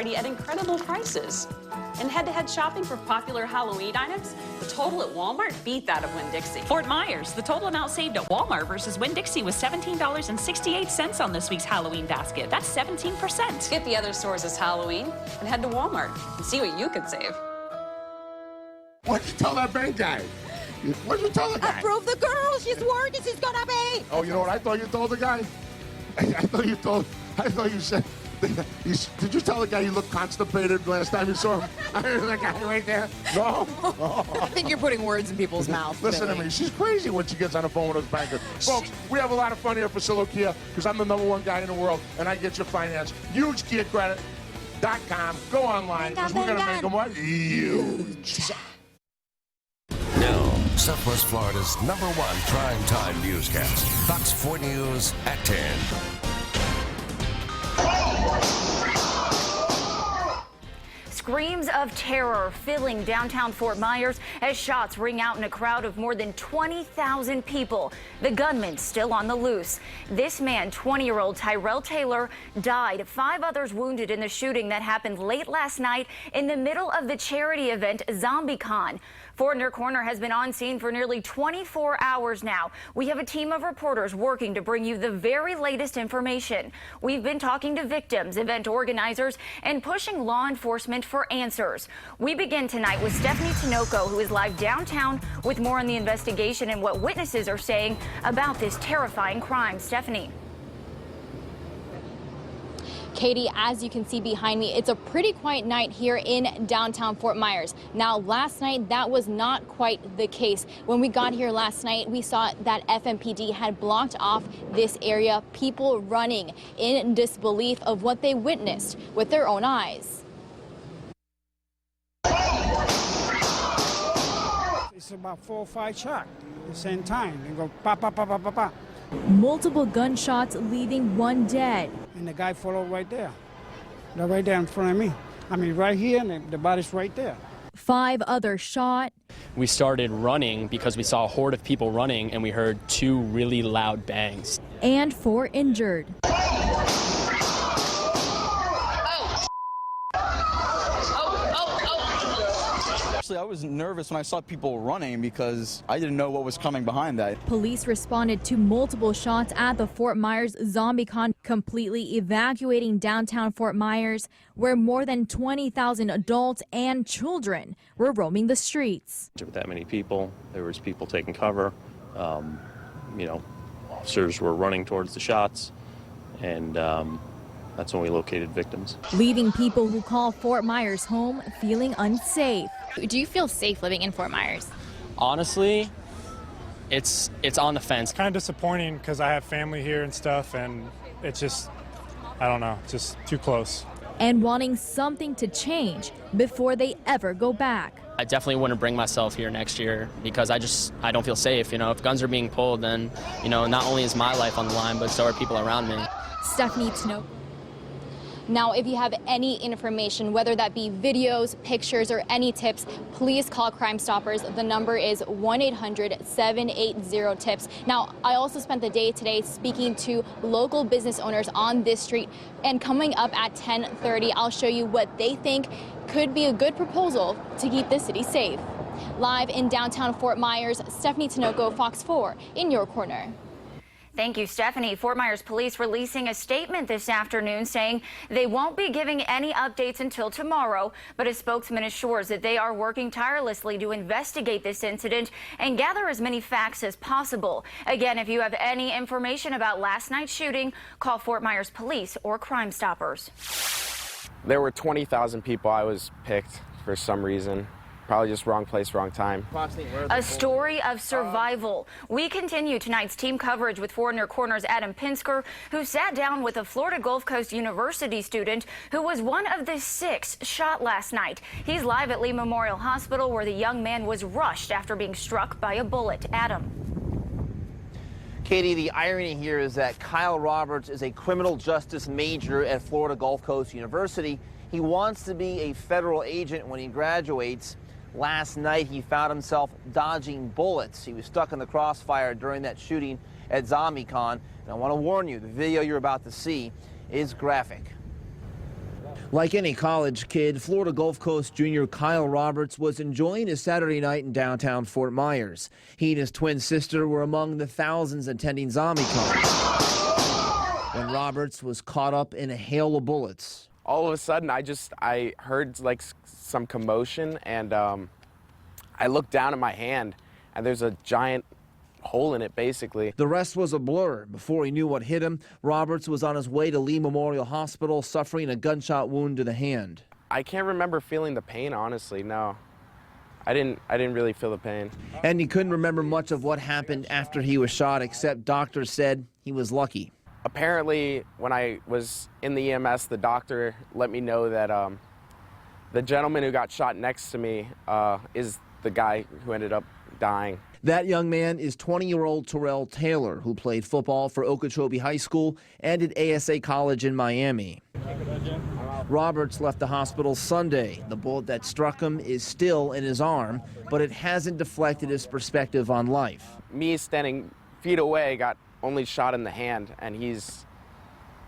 variety at incredible prices. And head-to-head shopping for popular Halloween items, the total at Walmart beat that of Winn-Dixie. Fort Myers, the total amount saved at Walmart versus Winn-Dixie was $17.68 on this week's Halloween basket. That's 17%. Skip the other stores this Halloween and head to Walmart and see what you can save. What'd you tell that bank guy? What'd you tell the guy? Approve the girl. She's working. She's gonna be. Oh, you know what I thought you told the guy? I thought you said. Did you tell the guy you looked constipated last time you saw him? I heard that guy right there. No? I think you're putting words in people's mouths. Listen to me. She's crazy when she gets on the phone with us bankers. Folks, we have a lot of fun here for Silo Kia because I'm the #1 guy in the world and I get your finance. HugeKiaCredit.com. Go online because we're going to make them what? Huge. Now, Southwest Florida's #1 primetime newscast. Fox 4 News at 10. Screams of terror filling downtown Fort Myers as shots ring out in a crowd of more than 20,000 people. The gunman still on the loose. This man, 20-year-old Tyrell Taylor, died. 5 others wounded in the shooting that happened late last night in the middle of the charity event Zombicon. Fort in your Corner has been on scene for nearly 24 hours now. We have a team of reporters working to bring you the very latest information. We've been talking to victims, event organizers, and pushing law enforcement for answers. We begin tonight with Stephanie Tinoco, who is live downtown with more on the investigation and what witnesses are saying about this terrifying crime. Stephanie. Katie, as you can see behind me, it's a pretty quiet night here in downtown Fort Myers. Now, last night, that was not quite the case. When we got here last night, we saw that FMPD had blocked off this area, people running in disbelief of what they witnessed with their own eyes. It's about 4 or 5 shots at the same time. They go pa pa pa pa pa pa. Multiple gunshots leaving 1 dead. And the guy followed right there. They're right there in front of me. I mean, right here, and the body's right there. 5 others shot. We started running because we saw a horde of people running and we heard 2 really loud bangs. And 4 injured. Actually, I was nervous when I saw people running because I didn't know what was coming behind that. Police responded to multiple shots at the Fort Myers Zombicon, completely evacuating downtown Fort Myers, where more than 20,000 adults and children were roaming the streets. With that many people, there was people taking cover. Officers were running towards the shots, and that's when we located victims. Leaving people who call Fort Myers home feeling unsafe. Do you feel safe living in Fort Myers? Honestly, it's on the fence. Kind of disappointing because I have family here and stuff, and it's just, I don't know, just too close. And wanting something to change before they ever go back. I definitely wouldn't bring myself here next year because I don't feel safe. If guns are being pulled, then, not only is my life on the line, but so are people around me. Stephanie Tinoco. Now, if you have any information, whether that be videos, pictures, or any tips, please call Crime Stoppers. The number is 1-800-780-TIPS. Now, I also spent the day today speaking to local business owners on this street, and coming up at 10:30, I'll show you what they think could be a good proposal to keep the city safe. Live in downtown Fort Myers, Stephanie Tinoco, Fox 4, in your corner. Thank you, Stephanie. Fort Myers police releasing a statement this afternoon saying they won't be giving any updates until tomorrow, but a spokesman assures that they are working tirelessly to investigate this incident and gather as many facts as possible. Again, if you have any information about last night's shooting, call Fort Myers Police or Crime Stoppers. There were 20,000 people. I was picked for some reason. Probably just wrong place, wrong time. A story of survival. We continue tonight's team coverage with Fort in your Corner's Adam Pinsker, who sat down with a Florida Gulf Coast University student who was one of the 6 shot last night. He's live at Lee Memorial Hospital, where the young man was rushed after being struck by a bullet. Adam. Katie, the irony here is that Kyle Roberts is a criminal justice major at Florida Gulf Coast University. He wants to be a federal agent when he graduates. Last night, he found himself dodging bullets. He was stuck in the crossfire during that shooting at Zombicon. And I want to warn you, the video you're about to see is graphic. Like any college kid, Florida Gulf Coast junior Kyle Roberts was enjoying his Saturday night in downtown Fort Myers. He and his twin sister were among the thousands attending Zombicon when Roberts was caught up in a hail of bullets. All of a sudden, I heard like some commotion, and I looked down at my hand, and there's a giant hole in it, basically. The rest was a blur. Before he knew what hit him, Roberts was on his way to Lee Memorial Hospital, suffering a gunshot wound to the hand. I can't remember feeling the pain, honestly, no. I didn't really feel the pain. And he couldn't remember much of what happened after he was shot, except doctors said he was lucky. Apparently, when I was in the EMS, the doctor let me know that the gentleman who got shot next to me is the guy who ended up dying. That young man is 20-year-old Terrell Taylor, who played football for Okeechobee High School and at ASA College in Miami. Roberts left the hospital Sunday. The bullet that struck him is still in his arm, but it hasn't deflected his perspective on life. Me standing feet away got only shot in the hand, and he's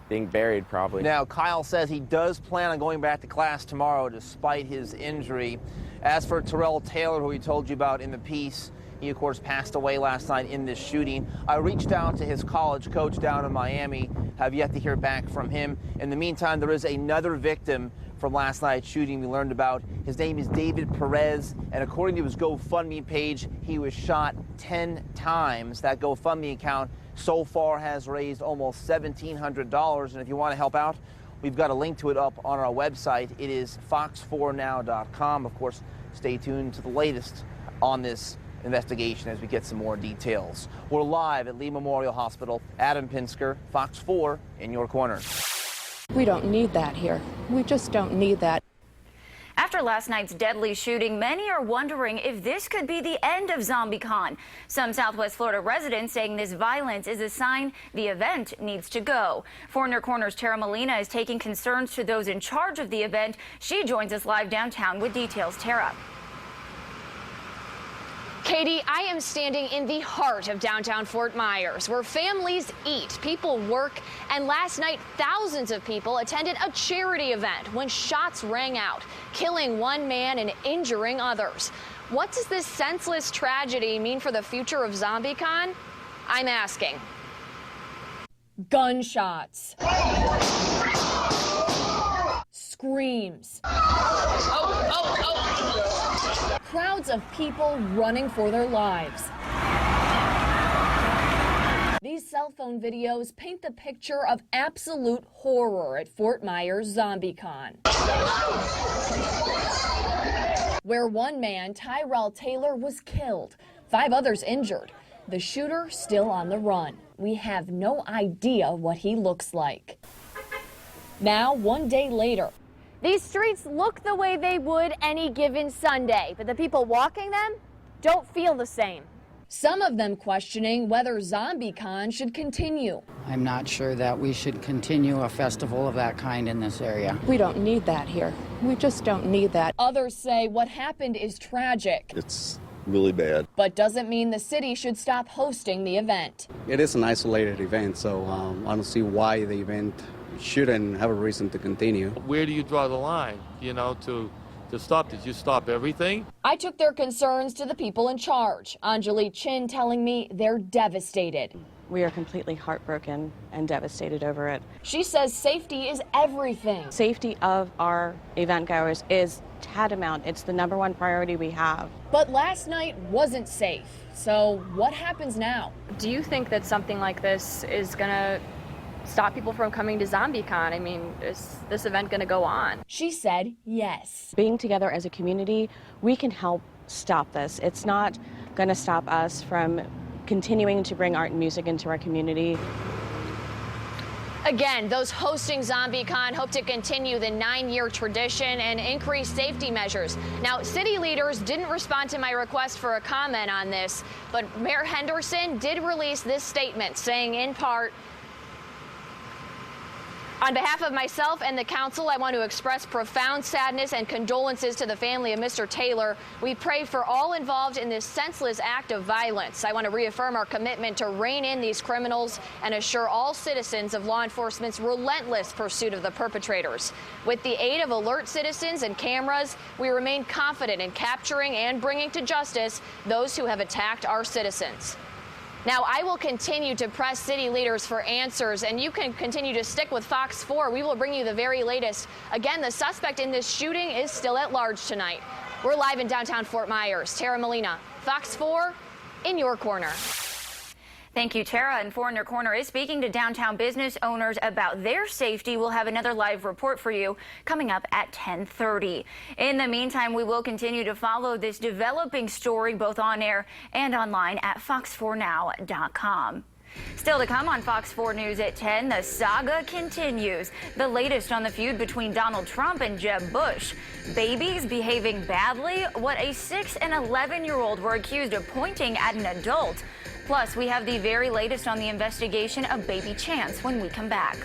being buried probably. Now, Kyle says he does plan on going back to class tomorrow despite his injury. As for Terrell Taylor, who we told you about in the piece, he, of course, passed away last night in this shooting. I reached out to his college coach down in Miami, have yet to hear back from him. In the meantime, there is another victim from last night's shooting we learned about. His name is David Perez, and according to his GoFundMe page, he was shot 10 times. That GoFundMe account so far has raised almost $1,700, and if you want to help out, we've got a link to it up on our website. It is fox4now.com. Of course, stay tuned to the latest on this investigation as we get some more details. We're live at Lee Memorial Hospital. Adam Pinsker, Fox 4, in your corner. We don't need that here. We just don't need that. After last night's deadly shooting, many are wondering if this could be the end of Zombicon. Some Southwest Florida residents saying this violence is a sign the event needs to go. Four in Your Corner's Tara Molina is taking concerns to those in charge of the event. She joins us live downtown with details. Tara. Katie, I am standing in the heart of downtown Fort Myers, where families eat, people work, and last night thousands of people attended a charity event when shots rang out, killing one man and injuring others. What does this senseless tragedy mean for the future of Zombicon? I'm asking. Gunshots. Screams. Crowds of people running for their lives. These cell phone videos paint the picture of absolute horror at Fort Myers Zombicon, where one man, Tyrell Taylor, was killed, 5 others injured. The shooter still on the run. We have no idea what he looks like. Now, one day later, These streets look the way they would any given Sunday, but the people walking them don't feel the same. Some of them questioning whether Zombicon should continue. I'm not sure that we should continue a festival of that kind in this area. We don't need that here. We just don't need that. Others say what happened is tragic. It's really bad. But doesn't mean the city should stop hosting the event. It is an isolated event, so I don't see why the event shouldn't have a reason to continue. Where do you draw the line, to stop? Did you stop everything? I took their concerns to the people in charge. Anjali Chin telling me they're devastated. We are completely heartbroken and devastated over it. She says safety is everything. Safety of our event goers is tantamount. It's the #1 priority we have. But last night wasn't safe. So what happens now? Do you think that something like this is going to stop people from coming to Zombicon? I mean, is this event going to go on? She said yes. Being together as a community, we can help stop this. It's not going to stop us from continuing to bring art and music into our community. Again, those hosting Zombicon hope to continue the 9-year tradition and increase safety measures. Now, city leaders didn't respond to my request for a comment on this, but Mayor Henderson did release this statement saying in part, On behalf of myself and the council, I want to express profound sadness and condolences to the family of Mr. Taylor. We pray for all involved in this senseless act of violence. I want to reaffirm our commitment to rein in these criminals and assure all citizens of law enforcement's relentless pursuit of the perpetrators. With the aid of alert citizens and cameras, we remain confident in capturing and bringing to justice those who have attacked our citizens. Now, I will continue to press city leaders for answers, and you can continue to stick with Fox 4. We will bring you the very latest. Again, the suspect in this shooting is still at large tonight. We're live in downtown Fort Myers. Tara Molina, Fox 4, in your corner. Thank you, Tara. And 4 in your corner is speaking to downtown business owners about their safety. We'll have another live report for you coming up at 10:30. In the meantime, we will continue to follow this developing story both on air and online at fox4now.com. Still to come on Fox 4 News at 10, the saga continues. The latest on the feud between Donald Trump and Jeb Bush. Babies behaving badly? What a 6 and 11-year-old were accused of pointing at an adult. Plus, we have the very latest on the investigation of baby Chance when we come back.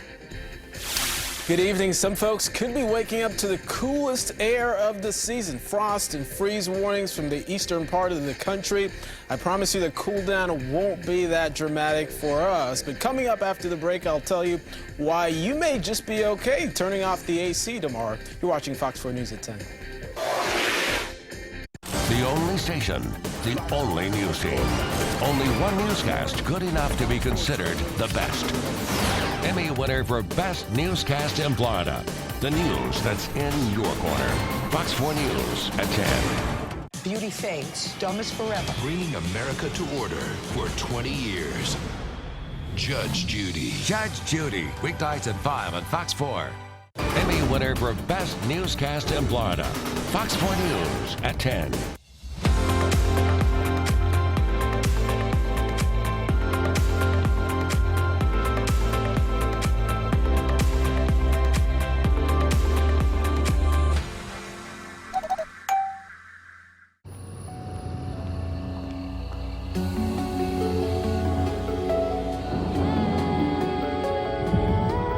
Good evening. Some folks could be waking up to the coolest air of the season. Frost and freeze warnings from the eastern part of the country. I promise you the cool down won't be that dramatic for us. But coming up after the break, I'll tell you why you may just be okay turning off the AC tomorrow. You're watching Fox 4 News at 10. The only station, the only news team. Only one newscast good enough to be considered the best. Emmy winner for Best Newscast in Florida. The news that's in your corner. Fox 4 News at 10. Beauty fades, dumb is forever. Bringing America to order for 20 years. Judge Judy. Judge Judy. Weeknights at 5 on Fox 4. Emmy winner for Best Newscast in Florida. Fox 4 News at 10.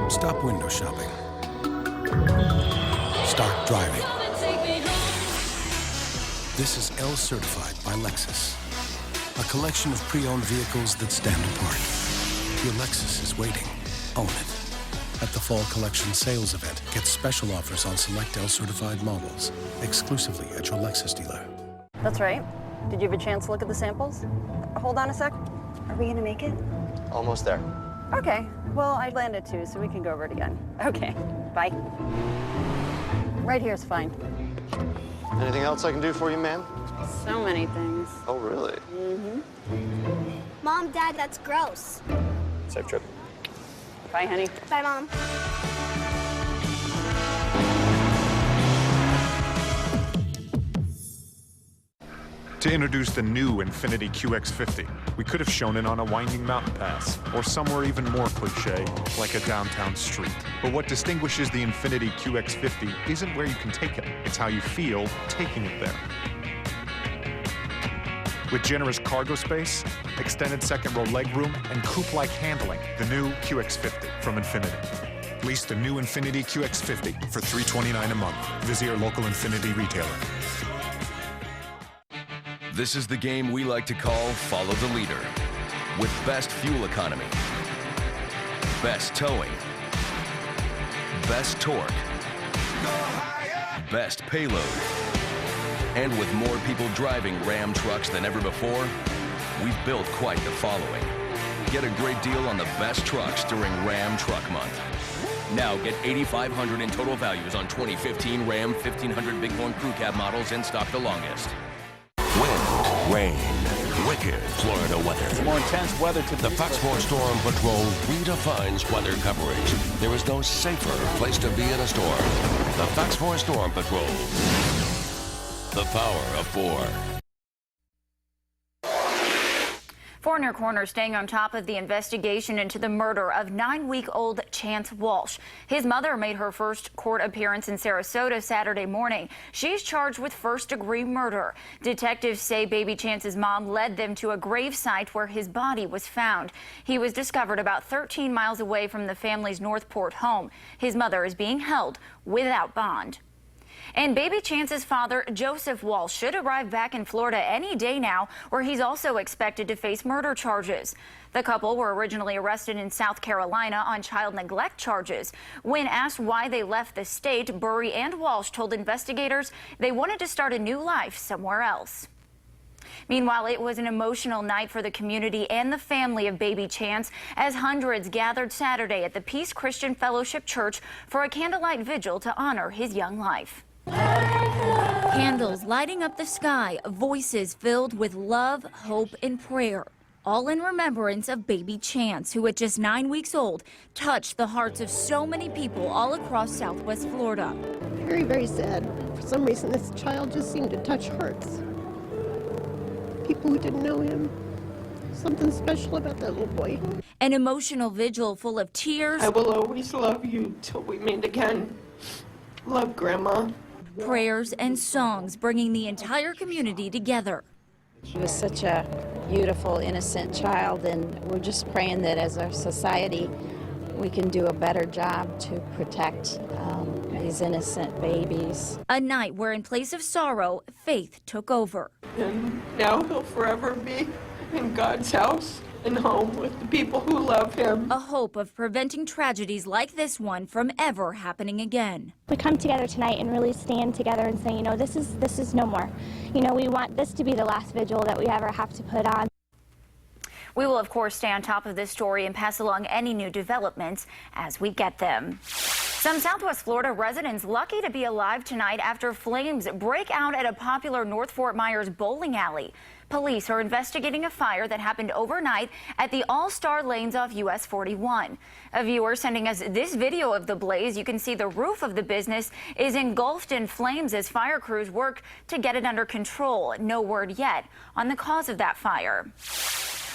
Stop window shopping. Start driving. This is L Certified by Lexus. A collection of pre-owned vehicles that stand apart. Your Lexus is waiting. Own it. At the Fall Collection Sales Event, get special offers on select L Certified models, exclusively at your Lexus dealer. That's right. Did you have a chance to look at the samples? Hold on a sec. Are we gonna make it? Almost there. Okay. Well, I landed too, so we can go over it again. Okay. Bye. Right here's fine. Anything else I can do for you, ma'am? So many things. Oh, really? Mm-hmm. Mom, Dad, that's gross. Safe trip. Bye, honey. Bye, Mom. To introduce the new Infiniti QX50, we could have shown it on a winding mountain pass, or somewhere even more cliche, like a downtown street. But what distinguishes the Infiniti QX50 isn't where you can take it, it's how you feel taking it there. With generous cargo space, extended second row legroom, and coupe-like handling, the new QX50 from Infiniti. Lease the new Infiniti QX50 for $329 a month. Visit your local Infiniti retailer. This is the game we like to call Follow the Leader. With best fuel economy, best towing, best torque, best payload, and with more people driving Ram trucks than ever before, we've built quite the following. Get a great deal on the best trucks during Ram Truck Month. Now get $8,500 in total values on 2015 Ram 1500 Bighorn Crew Cab models in stock the longest. Wind, rain, wicked Florida weather. It's more intense weather today. The Fox 4 Storm Patrol redefines weather coverage. There is no safer place to be in a storm. The Fox 4 Storm Patrol. The power of 4. 4 in Your Corner staying on top of the investigation into the murder of 9-week-old Chance Walsh. His mother made her first court appearance in Sarasota Saturday morning. She's charged with first-degree murder. Detectives say baby Chance's mom led them to a grave site where his body was found. He was discovered about 13 miles away from the family's Northport home. His mother is being held without bond. And baby Chance's father, Joseph Walsh, should arrive back in Florida any day now, where he's also expected to face murder charges. The couple were originally arrested in South Carolina on child neglect charges. When asked why they left the state, Burry and Walsh told investigators they wanted to start a new life somewhere else. Meanwhile, it was an emotional night for the community and the family of baby Chance as hundreds gathered Saturday at the Peace Christian Fellowship Church for a candlelight vigil to honor his young life. Candles lighting up the sky, voices filled with love, hope, and prayer, all in remembrance of baby Chance, who at just 9 weeks old touched the hearts of so many people all across Southwest Florida. Very, very sad. For some reason, this child just seemed to touch hearts. People who didn't know him. Something special about that little boy. An emotional vigil full of tears. I will always love you till we meet again. Love, Grandma. Prayers and songs bringing the entire community together. She was such a beautiful, innocent child, and we're just praying that as a society we can do a better job to protect these innocent babies. A night where in place of sorrow, faith took over. And now he'll forever be in God's house and home with the people who love him. A hope of preventing tragedies like this one from ever happening again. We come together tonight and really stand together and say, you know, this is no more. You know, we want this to be the last vigil that we ever have to put on. We will, of course, stay on top of this story and pass along any new developments as we get them. Some Southwest Florida residents lucky to be alive tonight after flames break out at a popular North Fort Myers bowling alley. Police are investigating a fire that happened overnight at the All-Star Lanes off US 41. A viewer sending us this video of the blaze. You can see the roof of the business is engulfed in flames as fire crews work to get it under control. No word yet on the cause of that fire.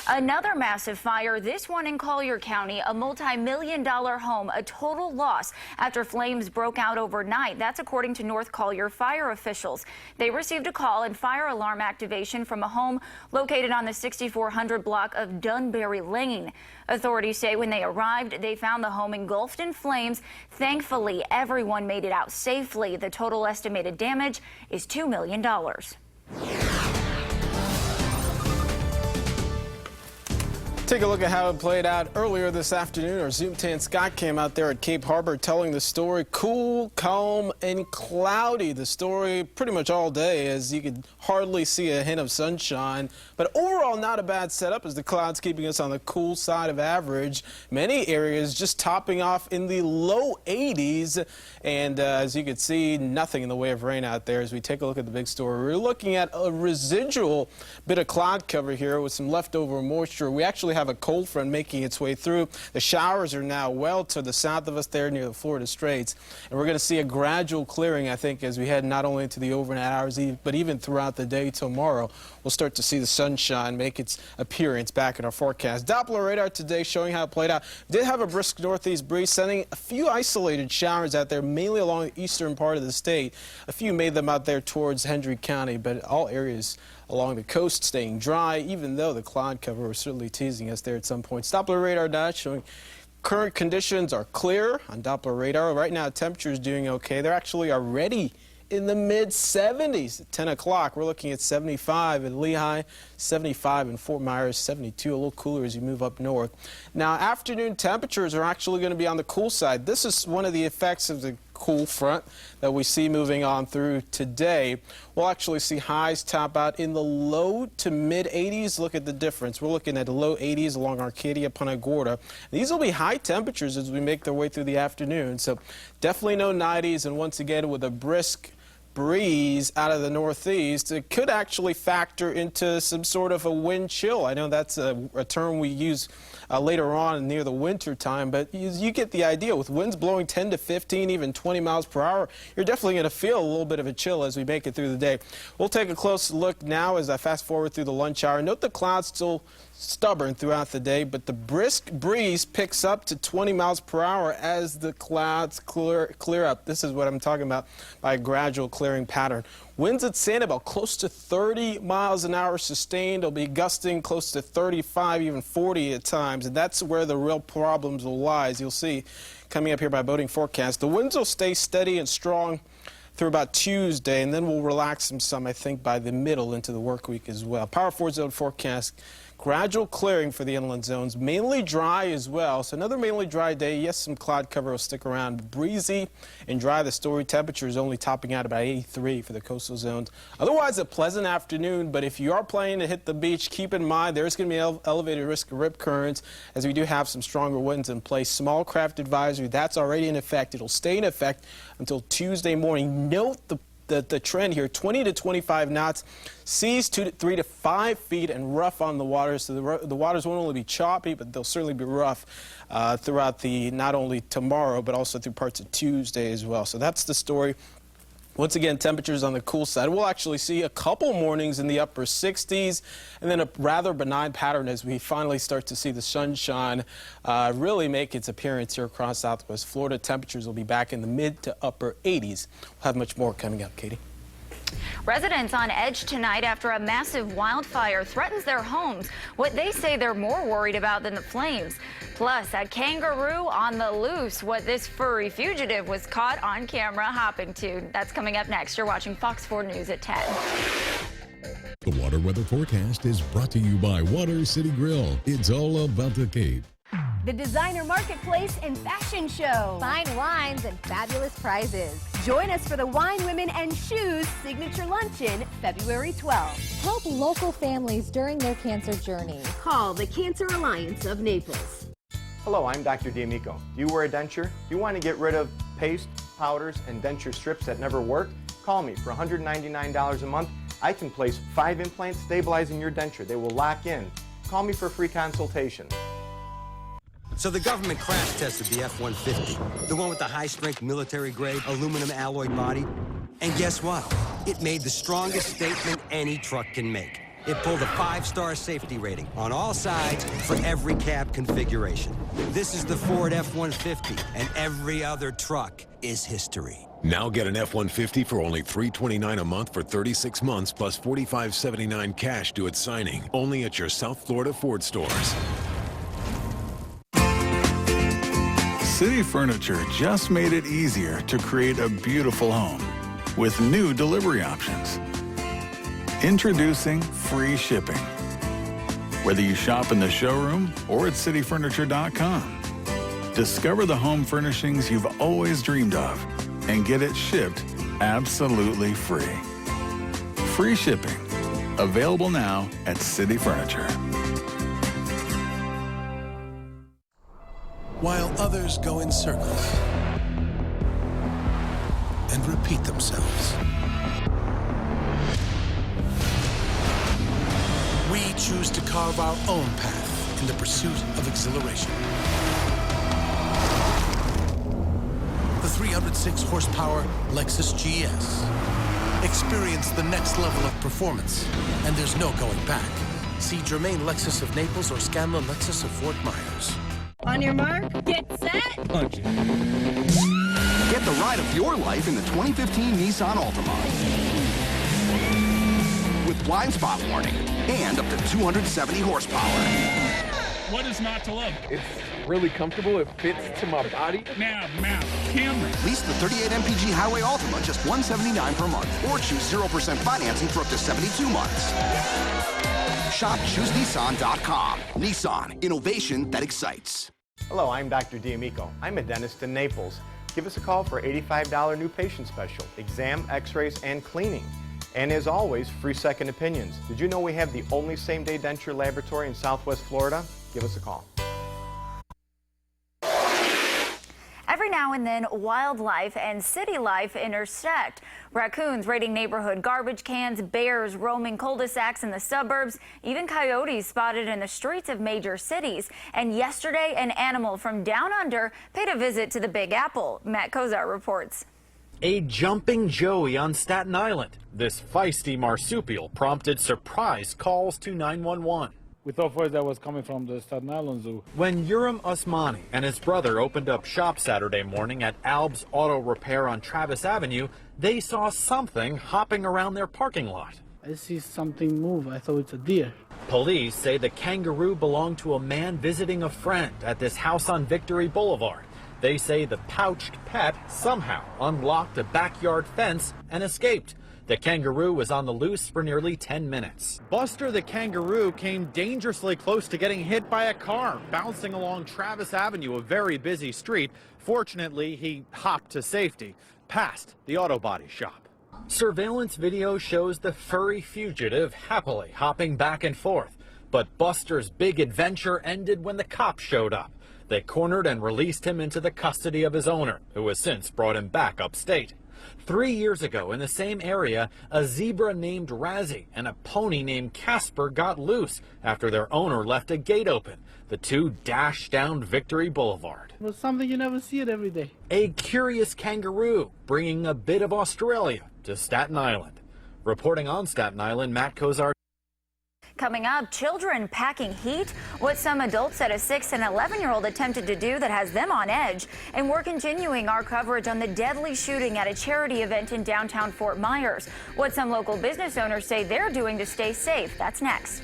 Another massive fire, this one in Collier County, a multi-million-dollar home, a total loss after flames broke out overnight. That's according to North Collier fire officials. They received a call and fire alarm activation from a home located on the 6400 block of Dunbury Lane. Authorities say when they arrived, they found the home engulfed in flames. Thankfully, everyone made it out safely. The total estimated damage is $2 million. Take a look at how it played out earlier this afternoon. Our Zoom 10 Scott came out there at Cape Harbor telling the story. Cool, calm, and cloudy. The story pretty much all day, as you could hardly see a hint of sunshine. But overall, not a bad setup as the clouds keeping us on the cool side of average. Many areas just topping off in the low 80s. And as you can see, nothing in the way of rain out there. As we take a look at the big story, we're looking at a residual bit of cloud cover here with some leftover moisture. We actually have a cold front making its way through. The showers are now well to the south of us there near the Florida Straits. And we're going to see a gradual clearing, I think, as we head not only into the overnight hours, but even throughout the day tomorrow. We'll start to see the sunshine make its appearance back in our forecast. Doppler radar today showing how it played out. Did have a brisk northeast breeze, sending a few isolated showers out there, mainly along the eastern part of the state. A few made them out there towards Hendry County, but all areas along the coast staying dry, even though the cloud cover was certainly teasing us there at some point. Doppler radar data showing current conditions are clear on Doppler radar. Right now, temperature is doing okay. They're actually already in the mid-70s at 10 o'clock. We're looking at 75 in Lehigh, 75 in Fort Myers, 72, a little cooler as you move up north. Now, afternoon temperatures are actually going to be on the cool side. This is one of the effects of the cool front that we see moving on through today. We'll actually see highs top out in the low to mid 80s. Look at the difference. We're looking at the low 80s along Arcadia, Punta Gorda. These will be high temperatures as we make their way through the afternoon. So definitely no 90s, and once again with a brisk breeze out of the northeast. It could actually factor into some sort of a wind chill. I know that's a term we use later on near the winter time, but you get the idea. With winds blowing 10 to 15, even 20 miles per hour, you're definitely going to feel a little bit of a chill as we make it through the day. We'll take a close look now as I fast forward through the lunch hour. Note the clouds still stubborn throughout the day, but the brisk breeze picks up to 20 miles per hour as the clouds clear up. This is what I'm talking about by a gradual clearing pattern. Winds at Sanibel close to 30 miles an hour sustained. It'll be gusting close to 35, even 40 at times, and that's where the real problems will lie. As you'll see coming up here by boating forecast, the winds will stay steady and strong through about Tuesday, and then we'll relax them some, I think, by the middle into the work week as well. Power 4 zone forecast. Gradual clearing for the inland zones, mainly dry as well. So another mainly dry day. Yes, some cloud cover will stick around. Breezy and dry. The story temperature is only topping out about 83 for the coastal zones. Otherwise, a pleasant afternoon. But if you are planning to hit the beach, keep in mind there's going to be elevated risk of rip currents as we do have some stronger winds in place. Small craft advisory, that's already in effect. It'll stay in effect until Tuesday morning. Note the trend here, 20 to 25 knots, seas 3 to 5 feet and rough on the water. So the waters won't only be choppy, but they'll certainly be rough throughout not only tomorrow, but also through parts of Tuesday as well. So that's the story. Once again, temperatures on the cool side. We'll actually see a couple mornings in the upper 60s and then a rather benign pattern as we finally start to see the sunshine really make its appearance here across Southwest Florida. Temperatures will be back in the mid to upper 80s. We'll have much more coming up, Katie. Residents on edge tonight after a massive wildfire threatens their homes. What they say they're more worried about than the flames. Plus, a kangaroo on the loose. What this furry fugitive was caught on camera hopping to. That's coming up next. You're watching Fox 4 News at 10. The water weather forecast is brought to you by Water City Grill. It's all about the Cape. The Designer Marketplace and Fashion Show. Fine wines and fabulous prizes. Join us for the Wine, Women, and Shoes Signature Luncheon, February 12th. Help local families during their cancer journey. Call the Cancer Alliance of Naples. Hello, I'm Dr. D'Amico. Do you wear a denture? Do you want to get rid of paste, powders, and denture strips that never work? Call me for $199 a month. I can place 5 implants stabilizing your denture. They will lock in. Call me for a free consultation. So the government crash tested the F-150, the one with the high-strength military-grade aluminum alloy body. And guess what? It made the strongest statement any truck can make. It pulled a 5-star safety rating on all sides for every cab configuration. This is the Ford F-150, and every other truck is history. Now get an F-150 for only $329 a month for 36 months plus $45.79 cash due at signing. Only at your South Florida Ford stores. City Furniture just made it easier to create a beautiful home with new delivery options. Introducing free shipping. Whether you shop in the showroom or at cityfurniture.com, discover the home furnishings you've always dreamed of and get it shipped absolutely free. Free shipping. Available now at City Furniture. While others go in circles and repeat themselves, we choose to carve our own path in the pursuit of exhilaration. The 306 horsepower Lexus GS. Experience the next level of performance, and there's no going back. See Germain Lexus of Naples or Scanlon Lexus of Fort Myers. On your mark, get set, punch. Get the ride of your life in the 2015 Nissan Altima. With blind spot warning and up to 270 horsepower. What is not to love? It's really comfortable. It fits to my body. Nav, camera. Lease the 38 MPG Highway Altima just $179 per month, or choose 0% financing for up to 72 months. Shop ChooseNissan.com. Nissan, innovation that excites. Hello, I'm Dr. D'Amico. I'm a dentist in Naples. Give us a call for $85 new patient special, exam, x-rays, and cleaning. And as always, free second opinions. Did you know we have the only same-day denture laboratory in Southwest Florida? Give us a call. Every now now and then, wildlife and city life intersect. Raccoons raiding neighborhood garbage cans, bears roaming cul-de-sacs in the suburbs, even coyotes spotted in the streets of major cities. And yesterday, an animal from down under paid a visit to the Big Apple. Matt Kozar reports. A jumping joey on Staten Island. This feisty marsupial prompted surprise calls to 911. We thought first that was coming from the Staten Island Zoo. When Urim Usmani and his brother opened up shop Saturday morning at Alb's Auto Repair on Travis Avenue, they saw something hopping around their parking lot. I see something move. I thought it's a deer. Police say the kangaroo belonged to a man visiting a friend at this house on Victory Boulevard. They say the pouched pet somehow unlocked a backyard fence and escaped. The kangaroo was on the loose for nearly 10 minutes. Buster the kangaroo came dangerously close to getting hit by a car bouncing along Travis Avenue, a very busy street. Fortunately, he hopped to safety, past the auto body shop. Surveillance video shows the furry fugitive happily hopping back and forth. But Buster's big adventure ended when the cops showed up. They cornered and released him into the custody of his owner, who has since brought him back upstate. 3 years ago, in the same area, a zebra named Razzie and a pony named Casper got loose after their owner left a gate open. The two dashed down Victory Boulevard. It was something you never see it every day. A curious kangaroo bringing a bit of Australia to Staten Island. Reporting on Staten Island, Matt Kozar. Coming up, children packing heat, what some adults said a 6 and 11-year-old attempted to do that has them on edge, and we're continuing our coverage on the deadly shooting at a charity event in downtown Fort Myers. What some local business owners say they're doing to stay safe. That's next.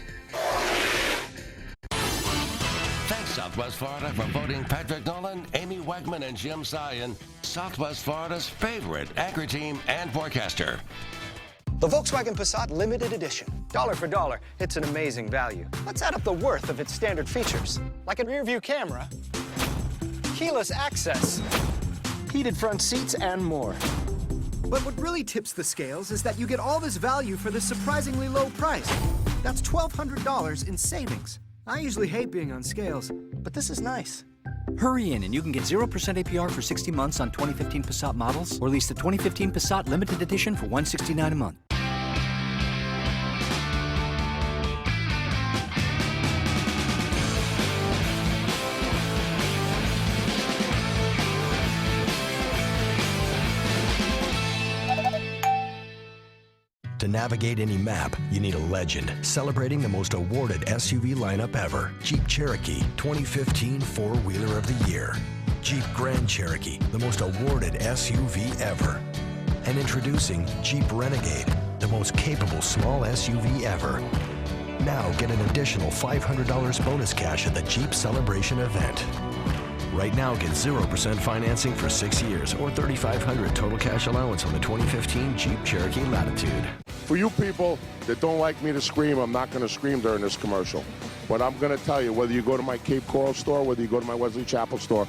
Thanks, Southwest Florida, for voting Patrick Nolan, Amy Wegman, and Jim Sion Southwest Florida's favorite anchor team and forecaster. The Volkswagen Passat Limited Edition. Dollar for dollar, it's an amazing value. Let's add up the worth of its standard features, like a rear-view camera, keyless access, heated front seats, and more. But what really tips the scales is that you get all this value for this surprisingly low price. That's $1,200 in savings. I usually hate being on scales, but this is nice. Hurry in and you can get 0% APR for 60 months on 2015 Passat models, or lease the 2015 Passat Limited Edition for $169 a month. To navigate any map, you need a legend celebrating the most awarded SUV lineup ever. Jeep Cherokee 2015 Four-Wheeler of the Year. Jeep Grand Cherokee, the most awarded SUV ever. And introducing Jeep Renegade, the most capable small SUV ever. Now get an additional $500 bonus cash at the Jeep Celebration event. Right now, get 0% financing for 6 years or $3,500 total cash allowance on the 2015 Jeep Cherokee Latitude. For you people that don't like me to scream, I'm not going to scream during this commercial. But I'm going to tell you, whether you go to my Cape Coral store, whether you go to my Wesley Chapel store,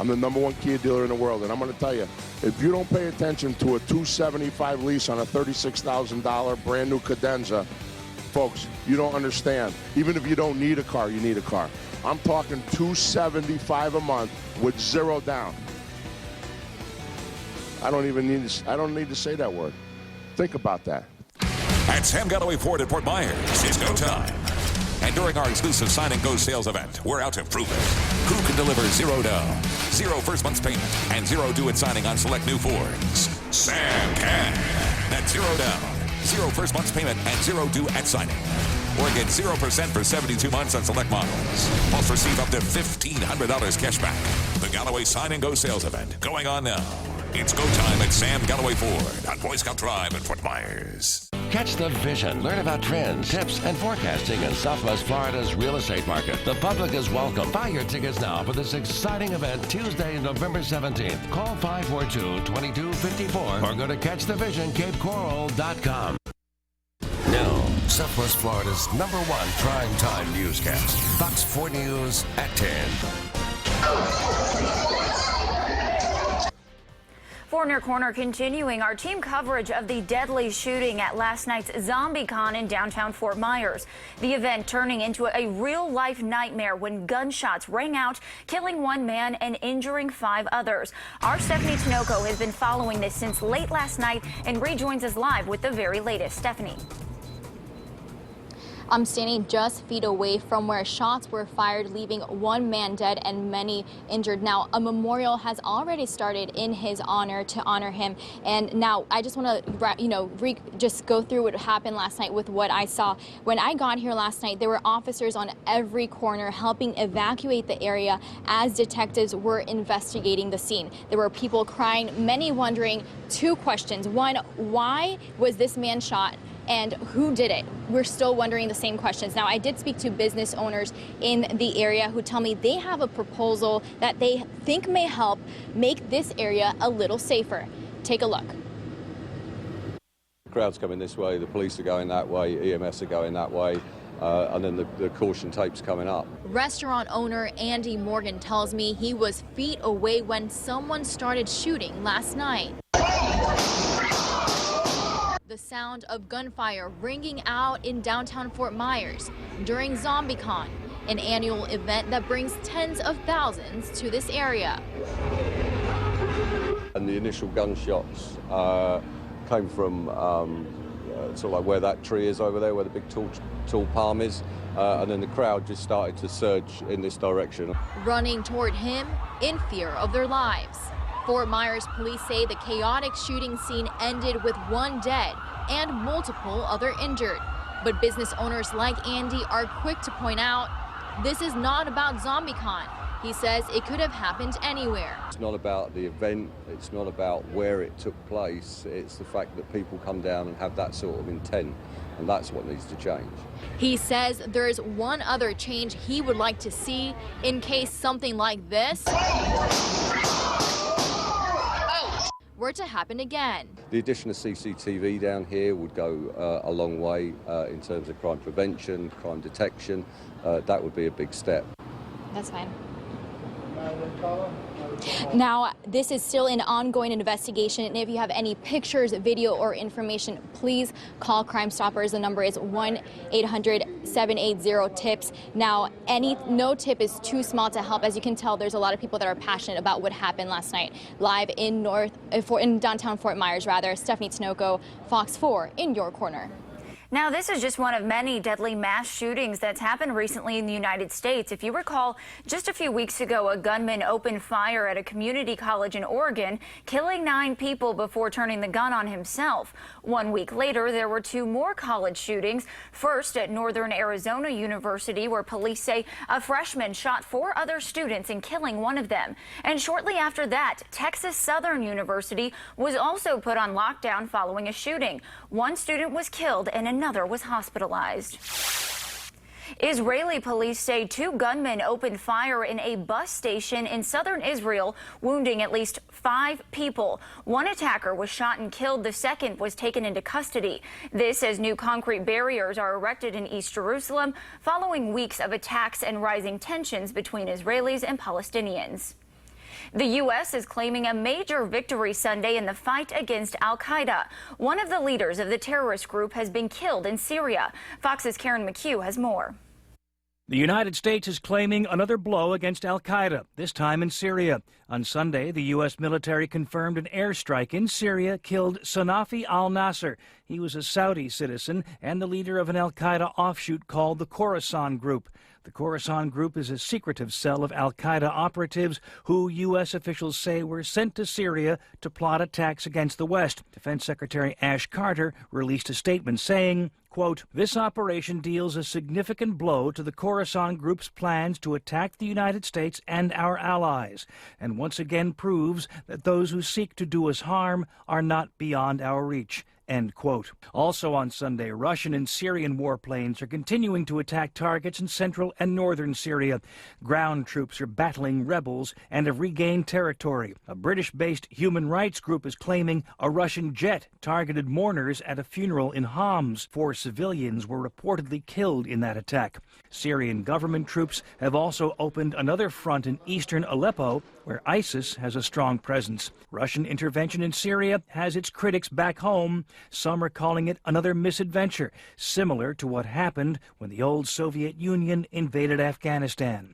I'm the #1 Kia dealer in the world. And I'm going to tell you, if you don't pay attention to a $275 lease on a $36,000 brand new Cadenza, folks, you don't understand. Even if you don't need a car, you need a car. I'm talking $275 a month with 0 down. I don't need to say that word. Think about that. At Sam Galloway Ford at Fort Myers, it's go time. And during our exclusive Sign and Go sales event, we're out to prove it. Who can deliver 0 down, 0 first month's payment, and 0 due at signing on select new Fords? Sam can. That's 0 down, 0 first month's payment, and 0 due at signing. Or get 0% for 72 months on select models. Plus receive up to $1,500 cash back. The Galloway Sign and Go sales event going on now. It's go time at Sam Galloway Ford on Boy Scout Drive in Fort Myers. Catch the vision. Learn about trends, tips, and forecasting in Southwest Florida's real estate market. The public is welcome. Buy your tickets now for this exciting event Tuesday, November 17th. Call 542-2254 or go to catchthevisioncapecoral.com. Now, Southwest Florida's #1 primetime newscast. Fox 4 News at 10. For Your Corner, continuing our team coverage of the deadly shooting at last night's Zombicon in downtown Fort Myers. The event turning into a real-life nightmare when gunshots rang out, killing one man and injuring 5 others. Our Stephanie Tinoco has been following this since late last night and rejoins us live with the very latest. Stephanie. I'm standing just feet away from where shots were fired, leaving 1 man dead and many injured. Now, a memorial has already started in his honor to honor him. And now I just want to, just go through what happened last night with what I saw. When I got here last night, there were officers on every corner helping evacuate the area as detectives were investigating the scene. There were people crying, many wondering 2 questions. 1, why was this man shot? And who did it? We're still wondering the same questions. Now, I did speak to business owners in the area who tell me they have a proposal that they think may help make this area a little safer. Take a look. The crowd's coming this way, the police are going that way, EMS are going that way, and then the caution tape's coming up. Restaurant owner Andy Morgan tells me he was feet away when someone started shooting last night. The sound of gunfire ringing out in downtown Fort Myers during Zombicon, an annual event that brings tens of thousands to this area. And the initial gunshots came from sort of like where that tree is over there, where the big tall palm is, and then the crowd just started to surge in this direction. Running toward him in fear of their lives. Fort Myers police say the chaotic shooting scene ended with 1 dead and multiple other injured. But business owners like Andy are quick to point out this is not about Zombicon. He says it could have happened anywhere. It's not about the event, it's not about where it took place, it's the fact that people come down and have that sort of intent, and that's what needs to change. He says there's one other change he would like to see in case something like this were to happen again. The addition of CCTV down here would go a long way in terms of crime prevention, crime detection. That would be a big step. That's fine. Now, this is still an ongoing investigation, and if you have any pictures, video, or information, please call Crime Stoppers. The number is 1-800-780-TIPS. Now, no tip is too small to help. As you can tell, there's a lot of people that are passionate about what happened last night. Live in downtown Fort Myers, Stephanie Tinoco, Fox 4 in your corner. Now, this is just one one of many deadly mass shootings that's happened recently in the United States. If you recall, just a few weeks ago, a gunman opened fire at a community college in Oregon, killing 9 people before turning the gun on himself. 1 week later, there were 2 more college shootings. First at Northern Arizona University, where police say a freshman shot 4 other students and killing one of them. And shortly after that, Texas Southern University was also put on lockdown following a shooting. 1 student was killed and another was hospitalized. Israeli police say 2 gunmen opened fire in a bus station in southern Israel, wounding at least 5 people. 1 attacker was shot and killed. The second was taken into custody. This as new concrete barriers are erected in East Jerusalem following weeks of attacks and rising tensions between Israelis and Palestinians. The U.S. is claiming a major victory Sunday in the fight against al-Qaeda. One of the leaders of the terrorist group has been killed in Syria. Fox's Karen McHugh has more. The United States is claiming another blow against al-Qaeda, this time in Syria. On Sunday, the U.S. military confirmed an airstrike in Syria killed Sanafi al-Nasser. He was a Saudi citizen and the leader of an al-Qaeda offshoot called the Khorasan Group. The Khorasan Group is a secretive cell of al-Qaeda operatives who U.S. officials say were sent to Syria to plot attacks against the West. Defense Secretary Ash Carter released a statement saying, quote, "This operation deals a significant blow to the Khorasan Group's plans to attack the United States and our allies, and once again proves that those who seek to do us harm are not beyond our reach," end quote. Also on Sunday, Russian and Syrian warplanes are continuing to attack targets in central and northern Syria. Ground troops are battling rebels and have regained territory. A British-based human rights group is claiming a Russian jet targeted mourners at a funeral in Homs. 4 civilians were reportedly killed in that attack. Syrian government troops have also opened another front in eastern Aleppo, where ISIS has a strong presence. Russian intervention in Syria has its critics back home. Some are calling it another misadventure, similar to what happened when the old Soviet Union invaded Afghanistan.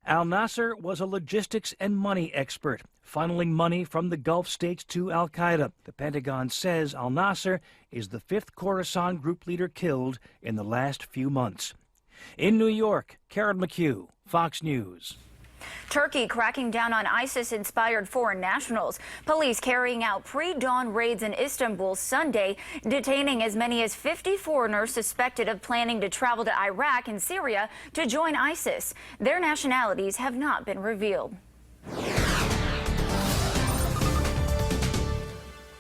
Al-Nasser was a logistics and money expert, funneling money from the Gulf states to al-Qaeda. The Pentagon says al-Nasser is the 5th Khorasan group leader killed in the last few months. In New York, Karen McHugh, Fox News. Turkey cracking down on ISIS-inspired foreign nationals. Police carrying out pre-dawn raids in Istanbul Sunday, detaining as many as 50 foreigners suspected of planning to travel to Iraq and Syria to join ISIS. Their nationalities have not been revealed.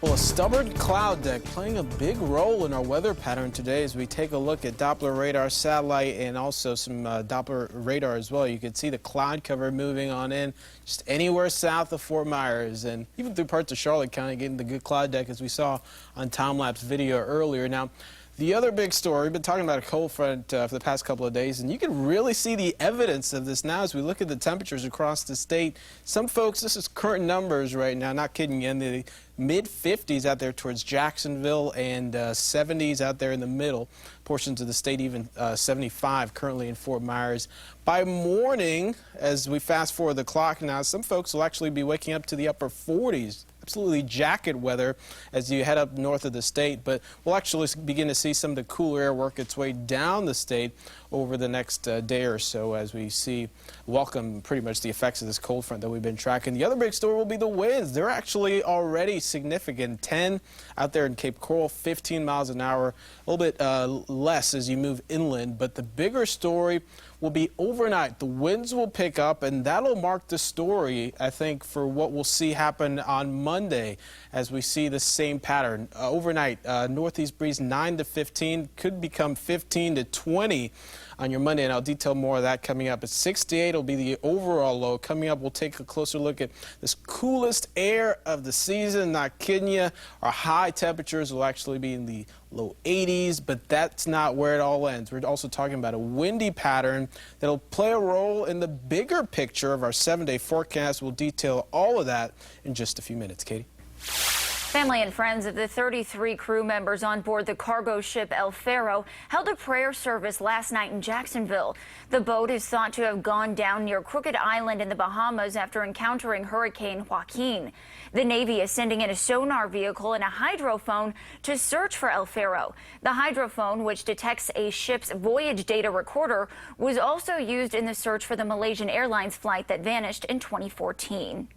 Well, a stubborn cloud deck playing a big role in our weather pattern today as we take a look at Doppler radar satellite and also some Doppler radar as well. You can see the cloud cover moving on in just anywhere south of Fort Myers and even through parts of Charlotte County, getting the good cloud deck as we saw on time-lapse video earlier. Now, the other big story, we've been talking about a cold front for the past couple of days, and you can really see the evidence of this now as we look at the temperatures across the state. Some folks, this is current numbers right now, not kidding you, in the mid-50s out there towards Jacksonville and 70s out there in the middle. Portions of the state even 75 currently in Fort Myers. By morning, as we fast forward the clock now, some folks will actually be waking up to the upper 40s. Absolutely jacket weather as you head up north of the state, but we'll actually begin to see some of the cooler air work its way down the state over the next day or so as we welcome pretty much the effects of this cold front that we've been tracking. The other big story will be the winds. They're actually already significant. 10 out there in Cape Coral, 15 miles an hour, a little bit less as you move inland, but the bigger story will be overnight. The winds will pick up, and that'll mark the story, I think, for what we'll see happen on Monday as we see the same pattern. Overnight, northeast breeze 9 to 15, could become 15 to 20 on your Monday, and I'll detail more of that coming up. At 68 will be the overall low. Coming up, we'll take a closer look at this coolest air of the season. Not kidding you. Our high temperatures will actually be in the low 80s, but that's not where it all ends. We're also talking about a windy pattern that'll play a role in the bigger picture of our 7-day forecast. We'll detail all of that in just a few minutes. Katie? Family and friends of the 33 crew members on board the cargo ship El Faro held a prayer service last night in Jacksonville. The boat is thought to have gone down near Crooked Island in the Bahamas after encountering Hurricane Joaquin. The Navy is sending in a sonar vehicle and a hydrophone to search for El Faro. The hydrophone, which detects a ship's voyage data recorder, was also used in the search for the Malaysian Airlines flight that vanished in 2014.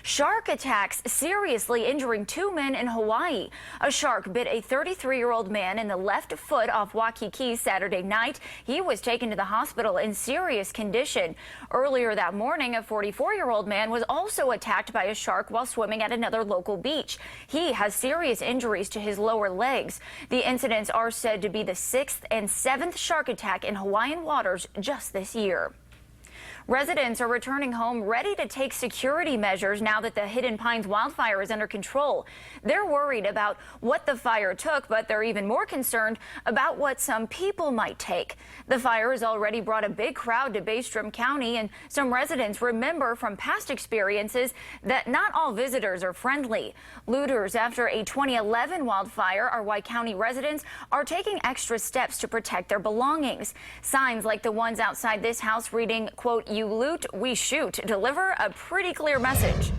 Shark attacks seriously injuring 2 men in Hawaii. A shark bit a 33-year-old man in the left foot off Waikiki Saturday night. He was taken to the hospital in serious condition. Earlier that morning, a 44-year-old man was also attacked by a shark while swimming at another local beach. He has serious injuries to his lower legs. The incidents are said to be the 6th and 7th shark attack in Hawaiian waters just this year. Residents are returning home ready to take security measures now that the Hidden Pines wildfire is under control. They're worried about what the fire took, but they're even more concerned about what some people might take. The fire has already brought a big crowd to Bastrop County, and some residents remember from past experiences that not all visitors are friendly. Looters after a 2011 wildfire are why county residents are taking extra steps to protect their belongings. Signs like the ones outside this house reading, quote, "You loot, we shoot," deliver a pretty clear message.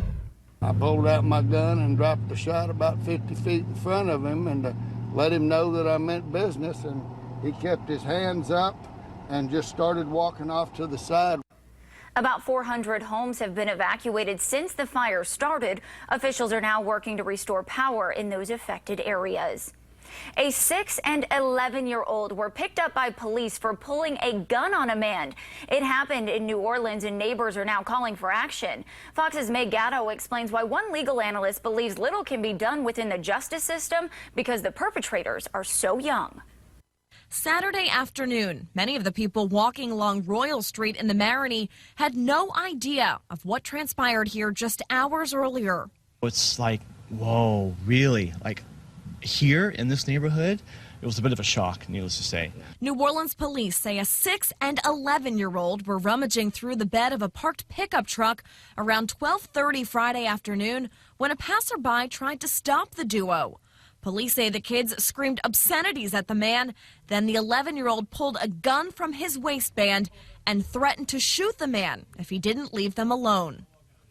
I pulled out my gun and dropped the shot about 50 feet in front of him and let him know that I meant business, and he kept his hands up and just started walking off to the side. About 400 homes have been evacuated since the fire started. Officials are now working to restore power in those affected areas. A 6 and 11-year-old were picked up by police for pulling a gun on a man. It happened in New Orleans, and neighbors are now calling for action. Fox's Meg Gatto explains why one legal analyst believes little can be done within the justice system because the perpetrators are so young. Saturday afternoon, many of the people walking along Royal Street in the Marigny had no idea of what transpired here just hours earlier. It's like, whoa, really? Like, here in this neighborhood, it was a bit of a shock, needless to say. New Orleans police say a 6 and 11-year-old were rummaging through the bed of a parked pickup truck around 12:30 Friday afternoon when a passerby tried to stop the duo. Police say the kids screamed obscenities at the man. Then the 11-year-old pulled a gun from his waistband and threatened to shoot the man if he didn't leave them alone.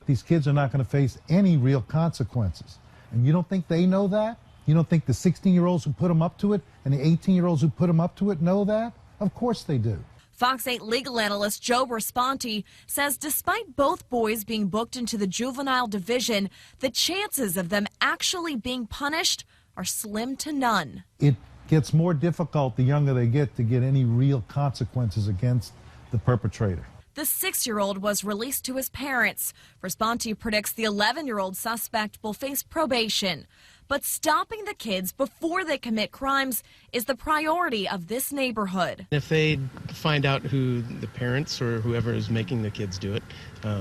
These kids are not going to face any real consequences. And you don't think they know that? You don't think the 16-year-olds who put them up to it and the 18-year-olds who put them up to it know that? Of course they do. Fox 8 legal analyst Joe Responti says despite both boys being booked into the juvenile division, the chances of them actually being punished are slim to none. It gets more difficult the younger they get to get any real consequences against the perpetrator. The 6-year-old was released to his parents. Responti predicts the 11-year-old suspect will face probation. But stopping the kids before they commit crimes is the priority of this neighborhood. If they find out who the parents or whoever is making the kids do it,